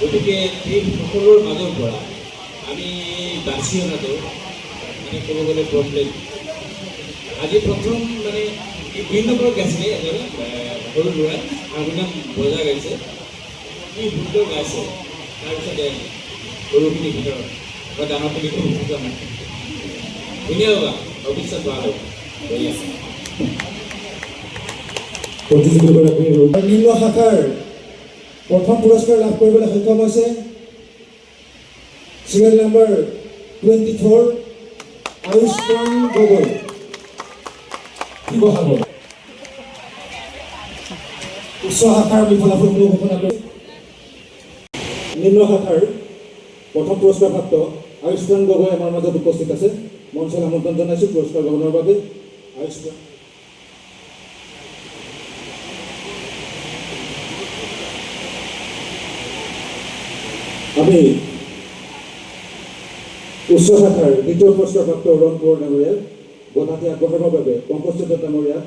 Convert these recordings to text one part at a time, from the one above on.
গতিকে এই সকলোৰ মাজৰ পৰা আমি বাছি অনাটো মানে ক'ব গ'লে প্ৰব্লেম। আজি প্ৰথম মানে বিভিন্ন নম্বৰত গাইছিলে এজন সৰু ল'ৰাই হাৰমনিয়াম বজাই গাইছে, কি সুন্দৰ গাইছে। তাৰপিছতে সৰুখিনিৰ ভিতৰত বা ডাঙৰখিনি খুব সুন্দৰ নাই, ধুনীয়া হোৱা ভৱিষ্যত ভাল হ'ব। নিম্ন শাখাৰ প্ৰথম পুৰস্কাৰ লাভ কৰিবলৈ সক্ষম হৈছে চিৰিয়েল নম্বৰ 24 আয়ুষ্মান গগৈ, শিৱসাগৰ। উচ্চ শাখাৰ আমি ফলাফলসমূহ ঘোষণা কৰিম। নিম্ন শাখাৰ প্ৰথম পুৰস্কাৰপ্ৰাপ্ত আয়ুষ্মান গগৈ আমাৰ মাজত উপস্থিত আছে। মঞ্চলৈ আমন্ত্ৰণ জনাইছোঁ পুৰস্কাৰ গ্ৰহণৰ বাবে। আয়ুষ্মান আমি উচ্চ শাখাৰ দ্বিতীয় পুৰস্কাৰপ্ৰাপ্ত অৰুণ কোঁৱৰ ডাঙৰীয়াক বঁটাটি আগবঢ়াবৰ বাবে পংকজ চন্দ্ৰ ডাঙৰীয়াক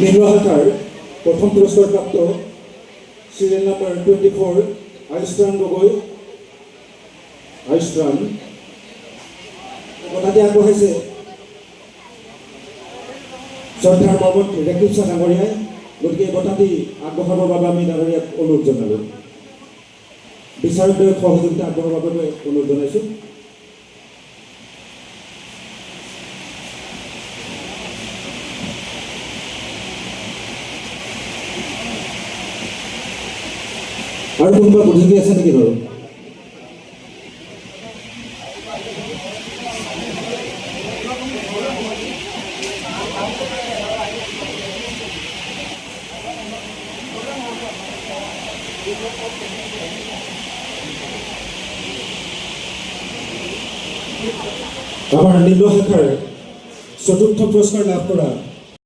নিম্ন শাখাৰ প্ৰথম পুৰস্কাৰপ্ৰাপ্ত চিৰিয়েল নম্বৰ 24 আয়ুষ্মান গগৈ, আয়ুষ্মান বঁটাটি আগবঢ়াইছে শ্ৰদ্ধাৰ মৰ্মত ৰেকিবছা ডাঙৰীয়াই গতিকে এই বঁটাটি আগবঢ়াবৰ বাবে আমি ডাঙৰীয়াক অনুৰোধ জনালোঁ বিচাৰকদ্বয়ক সহযোগিতা আগবঢ়াবৰ বাবে অনুৰোধ জনাইছোঁ আৰু কোনোবা প্ৰতিযোগী আছে নেকি বাৰু আমাৰ নিম্ন শাখাৰ চতুৰ্থ পুৰস্কাৰ লাভ কৰা